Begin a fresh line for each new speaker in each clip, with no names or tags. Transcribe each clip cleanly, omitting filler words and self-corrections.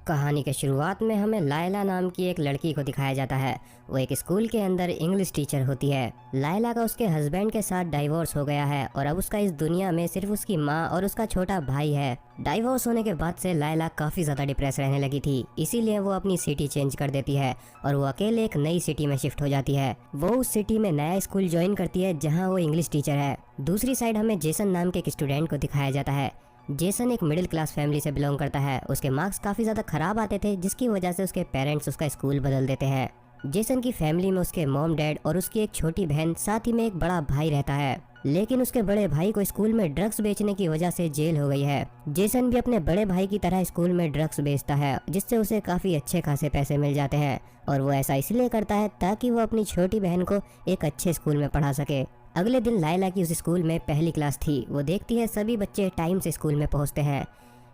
कहानी के शुरुआत में हमें लायला नाम की एक लड़की को दिखाया जाता है। वो एक स्कूल के अंदर इंग्लिश टीचर होती है। लायला का उसके हस्बैंड के साथ डाइवोर्स हो गया है और अब उसका इस दुनिया में सिर्फ उसकी माँ और उसका छोटा भाई है। डाइवोर्स होने के बाद से लायला काफी ज्यादा डिप्रेस रहने लगी थी, इसीलिए वो अपनी सिटी चेंज कर देती है और वो अकेले एक नई सिटी में शिफ्ट हो जाती है। वो उस सिटी में नया स्कूल ज्वाइन करती है जहाँ वो इंग्लिश टीचर है। दूसरी साइड हमें जेसन नाम के एक स्टूडेंट को दिखाया जाता है। जेसन एक मिडिल क्लास फैमिली से बिलोंग करता है। उसके मार्क्स काफ़ी ज़्यादा खराब आते थे, जिसकी वजह से उसके पेरेंट्स उसका स्कूल बदल देते हैं। जेसन की फैमिली में उसके मॉम डैड और उसकी एक छोटी बहन, साथ ही में एक बड़ा भाई रहता है। लेकिन उसके बड़े भाई को स्कूल में ड्रग्स बेचने की वजह से जेल हो गई है। जेसन भी अपने बड़े भाई की तरह स्कूल में ड्रग्स बेचता है, जिससे उसे काफ़ी अच्छे खासे पैसे मिल जाते हैं और वो ऐसा इसलिए करता है ताकि वो अपनी छोटी बहन को एक अच्छे स्कूल में पढ़ा सके। अगले दिन लायला की उस स्कूल में पहली क्लास थी। वो देखती है सभी बच्चे टाइम से स्कूल में पहुंचते हैं,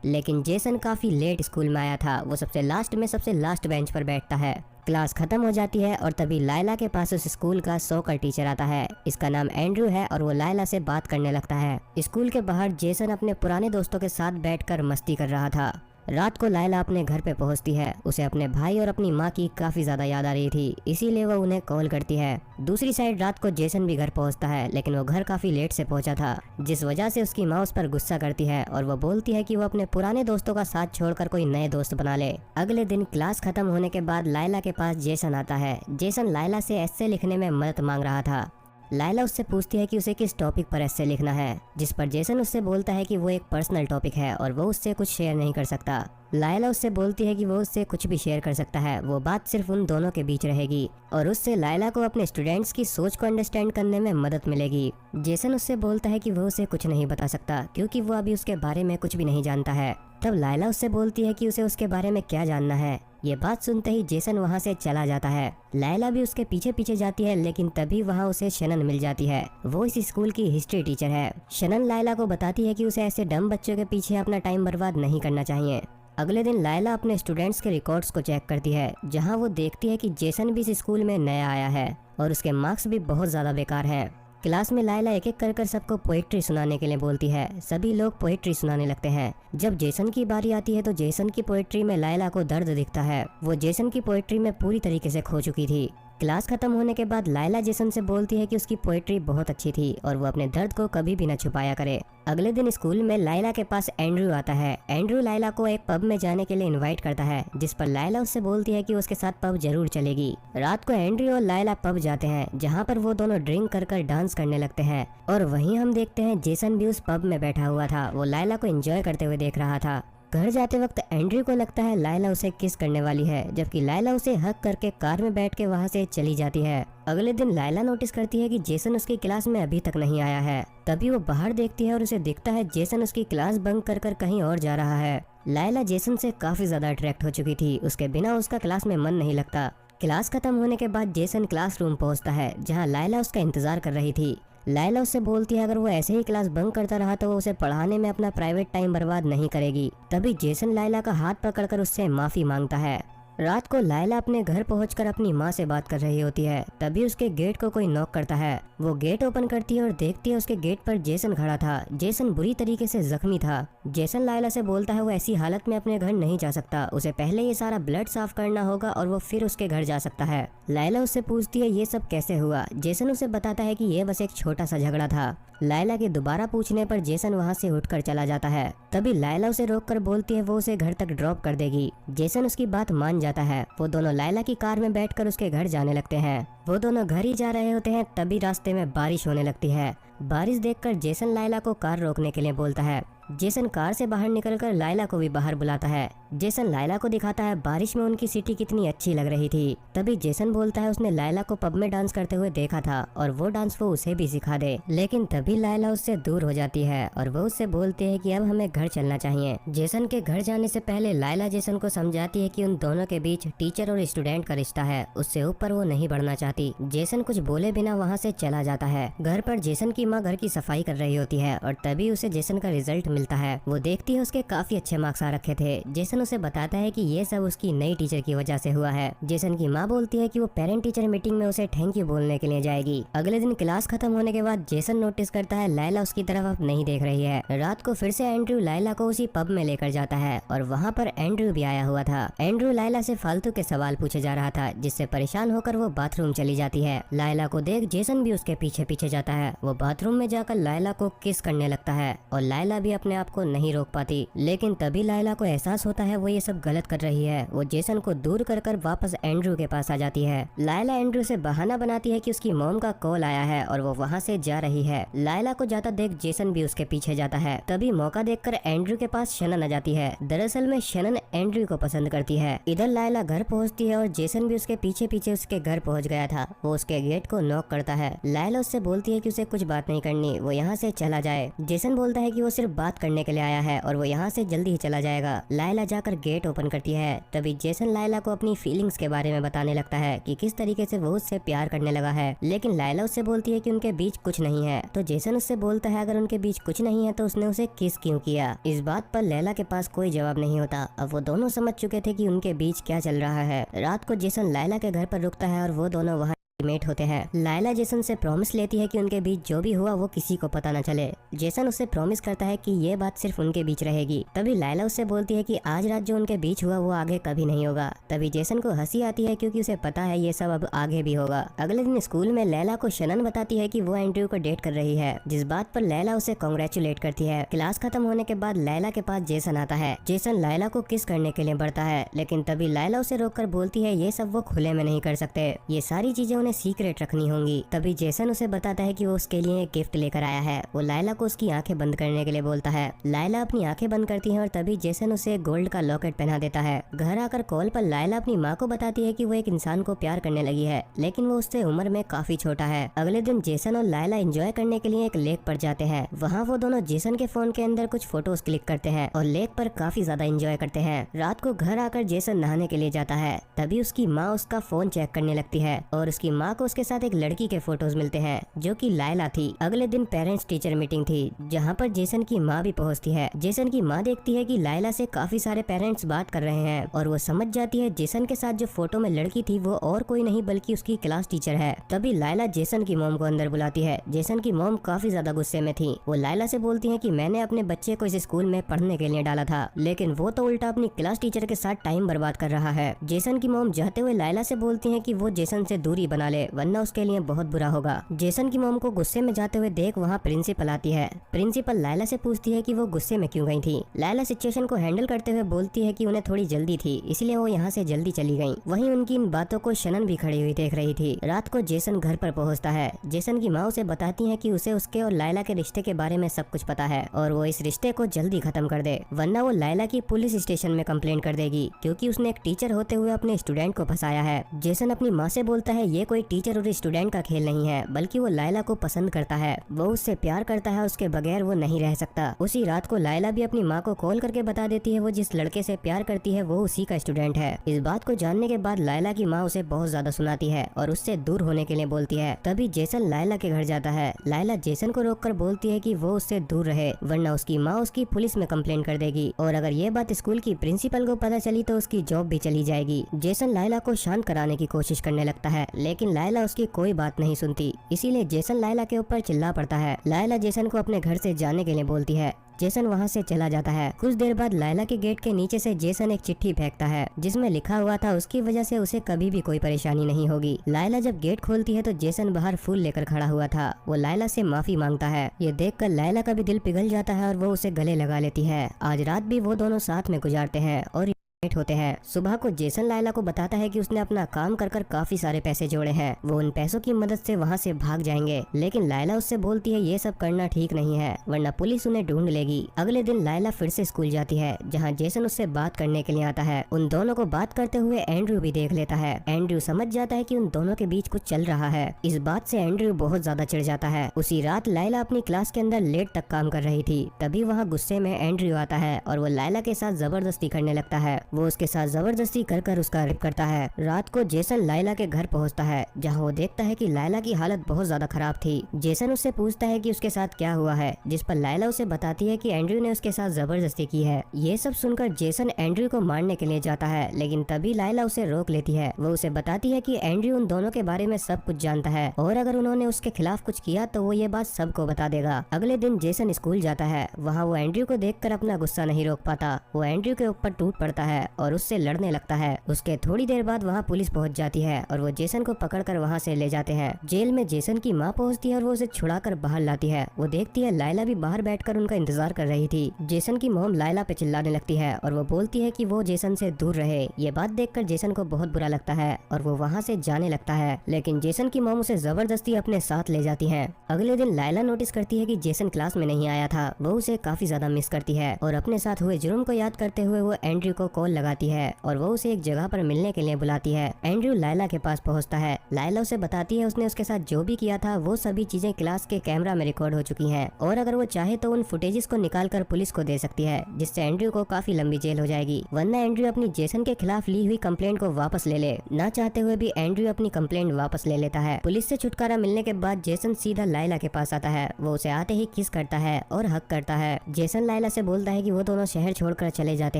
लेकिन जेसन काफ़ी लेट स्कूल में आया था। वो सबसे लास्ट बेंच पर बैठता है। क्लास खत्म हो जाती है और तभी लायला के पास उस स्कूल का सॉकर टीचर आता है। इसका नाम एंड्रू है और वो लायला से बात करने लगता है। स्कूल के बाहर जेसन अपने पुराने दोस्तों के साथ बैठकर मस्ती कर रहा था। रात को लायला अपने घर पे पहुंचती है। उसे अपने भाई और अपनी माँ की काफी ज्यादा याद आ रही थी, इसीलिए वो उन्हें कॉल करती है। दूसरी साइड रात को जेसन भी घर पहुंचता है, लेकिन वो घर काफी लेट से पहुंचा था, जिस वजह से उसकी माँ उस पर गुस्सा करती है और वो बोलती है कि वो अपने पुराने दोस्तों का साथ छोड़कर कोई नए दोस्त बना ले। अगले दिन क्लास खत्म होने के बाद लायला के पास जेसन आता है। जेसन लायला से एस्से लिखने में मदद मांग रहा था। लायला उससे पूछती है कि उसे किस टॉपिक पर एस्से लिखना है, जिस पर जेसन उससे बोलता है कि वो एक पर्सनल टॉपिक है और वो उससे कुछ शेयर नहीं कर सकता। लायला उससे बोलती है कि वो उससे कुछ भी शेयर कर सकता है, वो बात सिर्फ उन दोनों के बीच रहेगी और उससे लायला को अपने स्टूडेंट्स की सोच को अंडरस्टैंड करने में मदद मिलेगी। जेसन उससे बोलता है कि वो उसे कुछ नहीं बता सकता क्योंकि वो अभी उसके बारे में कुछ भी नहीं जानता है। तब लायला उससे बोलती है कि उसे उसके बारे में क्या जानना है। ये बात सुनते ही जेसन वहाँ से चला जाता है। लायला भी उसके पीछे पीछे जाती है, लेकिन तभी वहाँ उसे शनन मिल जाती है। वो इस स्कूल की हिस्ट्री टीचर है। शनन लायला को बताती है कि उसे ऐसे डम बच्चों के पीछे अपना टाइम बर्बाद नहीं करना चाहिए। अगले दिन लायला अपने स्टूडेंट्स के रिकॉर्ड्स को चेक करती है, जहाँ वो देखती है कि जेसन भी इस स्कूल में नया आया है और उसके मार्क्स भी बहुत ज्यादा बेकार है। क्लास में लायला एक एक कर सबको पोएट्री सुनाने के लिए बोलती है। सभी लोग पोएट्री सुनाने लगते हैं। जब जेसन की बारी आती है तो जेसन की पोएट्री में लायला को दर्द दिखता है। वो जेसन की पोएट्री में पूरी तरीके से खो चुकी थी। क्लास खत्म होने के बाद लायला जेसन से बोलती है कि उसकी पोएट्री बहुत अच्छी थी और वो अपने दर्द को कभी भी न छुपाया करे। अगले दिन स्कूल में लायला के पास एंड्रू आता है। एंड्रू लायला को एक पब में जाने के लिए इनवाइट करता है, जिस पर लायला उससे बोलती है कि उसके साथ पब जरूर चलेगी। रात को एंड्रू और लायला पब जाते हैं, जहाँ पर वो दोनों ड्रिंक कर डांस करने लगते हैं और वहीं हम देखते हैं जेसन भी उस पब में बैठा हुआ था। वो लायला को एंजॉय करते हुए देख रहा था। घर जाते वक्त एंड्रू को लगता है लायला उसे किस करने वाली है, जबकि लायला उसे हक करके कार में बैठ के वहाँ से चली जाती है। अगले दिन लायला नोटिस करती है कि जेसन उसकी क्लास में अभी तक नहीं आया है। तभी वो बाहर देखती है और उसे दिखता है जेसन उसकी क्लास बंक कर कहीं और जा रहा है। लायला जेसन से काफी ज्यादा अट्रैक्ट हो चुकी थी। उसके बिना उसका क्लास में मन नहीं लगता। क्लास खत्म होने के बाद जेसन क्लासरूम पहुँचता है, जहाँ लायला उसका इंतजार कर रही थी। लायला उससे बोलती है अगर वो ऐसे ही क्लास बंक करता रहा तो वो उसे पढ़ाने में अपना प्राइवेट टाइम बर्बाद नहीं करेगी। तभी जेसन लायला का हाथ पकड़कर उससे माफी मांगता है। रात को लायला अपने घर पहुंचकर अपनी माँ से बात कर रही होती है। तभी उसके गेट को कोई नॉक करता है। वो गेट ओपन करती है और देखती है उसके गेट पर जेसन खड़ा था। जेसन बुरी तरीके से जख्मी था। जेसन लायला से बोलता है वो ऐसी हालत में अपने घर नहीं जा सकता, उसे पहले ये सारा ब्लड साफ करना होगा और वो फिर उसके घर जा सकता है। लायला उससे पूछती है ये सब कैसे हुआ। जेसन उसे बताता है कि ये बस एक छोटा सा झगड़ा था। लायला के दोबारा पूछने पर जेसन वहाँ से उठकर चला जाता है। तभी लायला उसे रोककर बोलती है वो उसे घर तक ड्रॉप कर देगी। जेसन उसकी बात मान जाता है। वो दोनों लायला की कार में बैठकर उसके घर जाने लगते हैं। वो दोनों घर ही जा रहे होते हैं, तभी रास्ते में बारिश होने लगती है। बारिश देखकर जेसन लायला को कार रोकने के लिए बोलता है। जेसन कार से बाहर निकलकर लायला को भी बाहर बुलाता है। जेसन लायला को दिखाता है बारिश में उनकी सिटी कितनी अच्छी लग रही थी। तभी जेसन बोलता है उसने लायला को पब में डांस करते हुए देखा था और वो डांस वो उसे भी सिखा दे। लेकिन तभी लायला उससे दूर हो जाती है और वो उससे बोलती है कि अब हमें घर चलना चाहिए। जेसन के घर जाने से पहले लायला जेसन को समझाती है कि उन दोनों के बीच टीचर और स्टूडेंट का रिश्ता है, उससे ऊपर वो नहीं बढ़ना चाहती। जेसन कुछ बोले बिना वहाँ से चला जाता है। घर पर जेसन की माँ घर की सफाई कर रही होती है और तभी उसे जेसन का रिजल्ट मिलता है। वो देखती है उसके काफी अच्छे मार्क्स आ रखे थे। जेसन उसे बताता है कि ये सब उसकी नई टीचर की वजह से हुआ है। जेसन की माँ बोलती है कि वो पेरेंट टीचर मीटिंग में उसे थैंक यू बोलने के लिए जाएगी। अगले दिन क्लास खत्म होने के बाद जेसन नोटिस करता है लायला उसकी तरफ अब नहीं देख रही है। रात को फिर से एंड्रयू लायला को उसी पब में लेकर जाता है और वहाँ पर एंड्रयू भी आया हुआ था। एंड्रयू लायला से फालतू के सवाल पूछे जा रहा था, जिससे परेशान होकर वो बाथरूम चली जाती है। लायला को देख जेसन भी उसके पीछे पीछे जाता है। वो बाथरूम में जाकर लायला को किस करने लगता है और लायला भी अपने आप को नहीं रोक पाती। लेकिन तभी लायला को एहसास होता है वो ये सब गलत कर रही है। वो जेसन को दूर कर वापस एंड्रयू के पास आ जाती है। लायला एंड्रयू से बहाना बनाती है कि उसकी मॉम का कॉल आया है और वो वहाँ से जा रही है। लायला को जाता देख जेसन भी उसके पीछे जाता है। तभी मौका देखकर एंड्रयू के पास शनन आ जाती है। दरअसल में शनन एंड्रयू को पसंद करती है। इधर लायला घर पहुँचती है और जेसन भी उसके पीछे पीछे उसके घर पहुँच गया था। वो उसके गेट को नॉक करता है। लायला उससे बोलती है कि उसे कुछ बात नहीं करनी, वो यहाँ से चला जाए। जेसन बोलता है कि वो सिर्फ बात करने के लिए आया है और वो यहाँ से जल्दी ही चला जाएगा। लायला जाकर गेट ओपन करती है। तभी जेसन लायला को अपनी फीलिंग्स के बारे में बताने लगता है कि किस तरीके से वो उससे प्यार करने लगा है। लेकिन लायला उससे बोलती है कि उनके बीच कुछ नहीं है। तो जेसन उससे बोलता है अगर उनके बीच कुछ नहीं है तो उसने उसे किस क्यों किया। इस बात पर लैला के पास कोई जवाब नहीं होता। अब वो दोनों समझ चुके थे कि उनके बीच क्या चल रहा है। रात को जेसन लायला के घर पर रुकता है और वो दोनों वहाँ मेट होते हैं। लायला जेसन से प्रॉमिस लेती है कि उनके बीच जो भी हुआ वो किसी को पता न चले। जेसन उससे प्रॉमिस करता है कि ये बात सिर्फ उनके बीच रहेगी। तभी लायला उससे बोलती है कि आज रात जो उनके बीच हुआ वो आगे कभी नहीं होगा। तभी जेसन को हंसी आती है क्योंकि उसे पता है ये सब अब आगे भी होगा। अगले दिन स्कूल में लैला को शनन बताती है कि वो एंड्रयू को डेट कर रही है, जिस बात पर लैला उसे कांग्रेचुलेट करती है। क्लास खत्म होने के बाद लैला के पास जेसन आता है। जेसन लैला को किस करने के लिए बढ़ता है, लेकिन तभी लैला उसे रोककर बोलती है ये सब वो खुले में नहीं कर सकते, ये सारी चीजें उन्हें सीक्रेट रखनी होंगी। तभी जेसन उसे बताता है कि वो उसके लिए एक गिफ्ट लेकर आया है। वो लायला को उसकी आंखें बंद करने के लिए बोलता है। लायला अपनी आंखें बंद करती है और तभी जेसन उसे गोल्ड का लॉकेट पहना देता है। घर आकर कॉल पर लायला अपनी माँ को बताती है कि वो एक इंसान को प्यार करने लगी है, लेकिन वो उससे उम्र में काफी छोटा है। अगले दिन जेसन और लायला एंजॉय करने के लिए एक लेक पर जाते हैं। वहाँ वो दोनों जेसन के फोन के अंदर कुछ फोटोज क्लिक करते हैं और लेक पर काफी ज्यादा एंजॉय करते हैं। रात को घर आकर जेसन नहाने के लिए जाता है। तभी उसकी माँ उसका फोन चेक करने लगती है और उसकी माँ को उसके साथ एक लड़की के फोटोज मिलते हैं जो कि लायला थी। अगले दिन पेरेंट्स टीचर मीटिंग थी जहाँ पर जेसन की माँ भी पहुँचती है। जेसन की माँ देखती है कि लायला से काफी सारे पेरेंट्स बात कर रहे हैं और वो समझ जाती है जेसन के साथ जो फोटो में लड़की थी वो और कोई नहीं बल्कि उसकी क्लास टीचर है। तभी लायला जेसन की मॉम को अंदर बुलाती है। जेसन की मॉम काफी ज्यादा गुस्से में थी। वो लायला से बोलती है कि मैंने अपने बच्चे को इस स्कूल में पढ़ने के लिए डाला था, लेकिन वो तो उल्टा अपनी क्लास टीचर के साथ टाइम बर्बाद कर रहा है। जेसन की मॉम जाते हुए लायला से बोलती है कि वो जेसन से दूरी बना ले वरना उसके लिए बहुत बुरा होगा। जेसन की मॉम को गुस्से में जाते हुए देख वहाँ प्रिंसिपल आती है। प्रिंसिपल लायला से पूछती है कि वो गुस्से में क्यों गई थी। लायला सिचुएशन को हैंडल करते हुए बोलती है कि उन्हें थोड़ी जल्दी थी इसलिए वो यहाँ से जल्दी चली गयी। वहीं उनकी इन बातों को शनन भी खड़ी हुई देख रही थी। रात को जेसन घर पर पहुँचता है। जेसन की माँ उसे बताती है कि उसे उसके और लायला के रिश्ते के बारे में सब कुछ पता है और वो इस रिश्ते को जल्दी खत्म कर दे वरना वो लायला की पुलिस स्टेशन में कंप्लेंट कर देगी क्योंकि उसने एक टीचर होते हुए अपने स्टूडेंट को फंसाया है। जेसन अपनी माँ से बोलता है ये कोई टीचर और स्टूडेंट का खेल नहीं है बल्कि वो लायला को पसंद करता है, वो उससे प्यार करता है, उसके बगैर वो नहीं रह सकता। उसी रात को लायला भी अपनी माँ को कॉल करके बता देती है वो जिस लड़के से प्यार करती है वो उसी का स्टूडेंट है। इस बात को जानने के बाद लायला की माँ उसे बहुत ज्यादा सुनाती है और उससे दूर होने के लिए बोलती है। तभी जेसन लायला के घर जाता है। लायला जेसन को रोककर बोलती है कि वो उससे दूर रहे वरना उसकी माँ उसकी पुलिस में कंप्लेंट कर देगी और अगर ये बात स्कूल की प्रिंसिपल को पता चली तो उसकी जॉब भी चली जाएगी। जेसन लायला को शांत कराने की कोशिश करने लगता है लेकिन लायला उसकी कोई बात नहीं सुनती, इसीलिए जेसन लायला के ऊपर चिल्ला पड़ता है। लायला जेसन को अपने घर से जाने के लिए बोलती है। जेसन वहाँ से चला जाता है। कुछ देर बाद लायला के गेट के नीचे से जेसन एक चिट्ठी फेंकता है जिसमें लिखा हुआ था उसकी वजह से उसे कभी भी कोई परेशानी नहीं होगी। लायला जब गेट खोलती है तो जेसन बाहर फूल लेकर खड़ा हुआ था। वो लायला से माफी मांगता है। ये देखकर लायला का भी दिल पिघल जाता है और वो उसे गले लगा लेती है। आज रात भी वो दोनों साथ में गुजारते हैं और होते हैं। सुबह को जेसन लायला को बताता है कि उसने अपना काम कर कर काफी सारे पैसे जोड़े हैं, वो उन पैसों की मदद से वहाँ से भाग जाएंगे, लेकिन लायला उससे बोलती है ये सब करना ठीक नहीं है वरना पुलिस उन्हें ढूंढ लेगी। अगले दिन लायला फिर से स्कूल जाती है जहाँ जेसन उससे बात करने के लिए आता है। उन दोनों को बात करते हुए एंड्रयू भी देख लेता है। एंड्रयू समझ जाता है कि उन दोनों के बीच कुछ चल रहा है। इस बात से एंड्रयू बहुत ज्यादा चिढ़ जाता है। उसी रात लायला अपनी क्लास के अंदर लेट तक काम कर रही थी। तभी वहाँ गुस्से में एंड्रयू आता है और वो लायला के साथ जबरदस्ती करने लगता है। वो उसके साथ जबरदस्ती कर उसका रेप करता है। रात को जेसन लायला के घर पहुंचता है, जहां वो देखता है कि लायला की हालत बहुत ज्यादा खराब थी। जेसन उससे पूछता है कि उसके साथ क्या हुआ है, जिस पर लायला उसे बताती है कि एंड्रयू ने उसके साथ जबरदस्ती की है। ये सब सुनकर जेसन एंड्रयू को मारने के लिए जाता है, लेकिन तभी लायला उसे रोक लेती है। वो उसे बताती है कि एंड्रयू उन दोनों के बारे में सब कुछ जानता है और अगर उन्होंने उसके खिलाफ कुछ किया तो वो ये बात सबको बता देगा। अगले दिन जेसन स्कूल जाता है। वहाँ वो एंड्रयू को देखकर अपना गुस्सा नहीं रोक पाता। वो एंड्रयू के ऊपर टूट पड़ता है और उससे लड़ने लगता है। उसके थोड़ी देर बाद वहाँ पुलिस पहुँच जाती है और वो जेसन को पकड़कर वहाँ से ले जाते हैं। जेल में जेसन की माँ पहुँचती है और वो उसे छुड़ाकर बाहर लाती है। वो देखती है लायला भी बाहर बैठकर उनका इंतजार कर रही थी। जेसन की मॉम लायला पे चिल्लाने लगती है और वो बोलती है कि वो जेसन से दूर रहे। ये बात देखकर जेसन को बहुत बुरा लगता है और वो वहाँ से जाने लगता है, लेकिन जेसन की मॉम उसे जबरदस्ती अपने साथ ले जाती है। अगले दिन लायला नोटिस करती है कि जेसन क्लास में नहीं आया था। वो उसे काफी ज्यादा मिस करती है और अपने साथ हुए जुर्म को याद करते हुए वो एंड्रयू को कॉल लगाती है और वो उसे एक जगह पर मिलने के लिए बुलाती है। एंड्रयू लायला के पास पहुँचता है। लायला उसे बताती है उसने उसके साथ जो भी किया था वो सभी चीजें क्लास के कैमरा में रिकॉर्ड हो चुकी हैं और अगर वो चाहे तो उन फुटेजेस को निकाल कर पुलिस को दे सकती है, जिससे एंड्रयू को काफी लंबी जेल हो जाएगी। वरना एंड्रयू अपनी जेसन के खिलाफ ली हुई कंप्लेंट को वापस ले ले। ना चाहते हुए भी एंड्रयू अपनी कंप्लेंट वापस ले लेता है। पुलिस से छुटकारा मिलने के बाद जेसन सीधा लायला के पास आता है। वो उसे आते ही किस करता है और हक करता है। जेसन लायला से बोलता है कि वो दोनों शहर छोड़कर चले जाते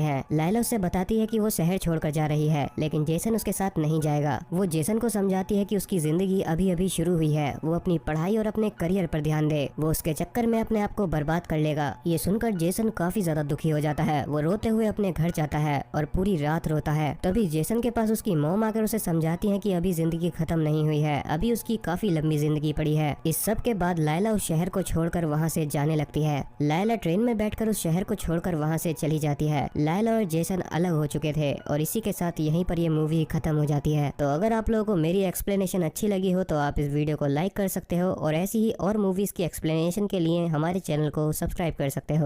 हैं। लायला उससे बताती है कि वो शहर छोड़कर जा रही है, लेकिन जेसन उसके साथ नहीं जाएगा। वो जेसन को समझाती है कि उसकी जिंदगी अभी अभी शुरू हुई है, वो अपनी पढ़ाई और अपने करियर पर ध्यान दे। वो उसके चक्कर में अपने आप को बर्बाद कर लेगा। ये सुनकर जेसन काफी ज्यादा दुखी हो जाता है। वो रोते हुए अपने घर जाता है और पूरी रात रोता है। तभी जेसन के पास उसकी मॉम आकर उसे समझाती है कि अभी जिंदगी खत्म नहीं हुई है, अभी उसकी काफी लंबी जिंदगी पड़ी है। इस सब के बाद लायला उस शहर को छोड़कर वहाँ से जाने लगती है। लायला ट्रेन में बैठकर उस शहर को छोड़कर वहाँ से चली जाती है। लायला और जेसन अलग हो चुके थे और इसी के साथ यहीं पर ये मूवी खत्म हो जाती है। तो अगर आप लोगों को मेरी एक्सप्लेनेशन अच्छी लगी हो तो आप इस वीडियो को लाइक कर सकते हो और ऐसी ही और मूवीज की एक्सप्लेनेशन के लिए हमारे चैनल को सब्सक्राइब कर सकते हो।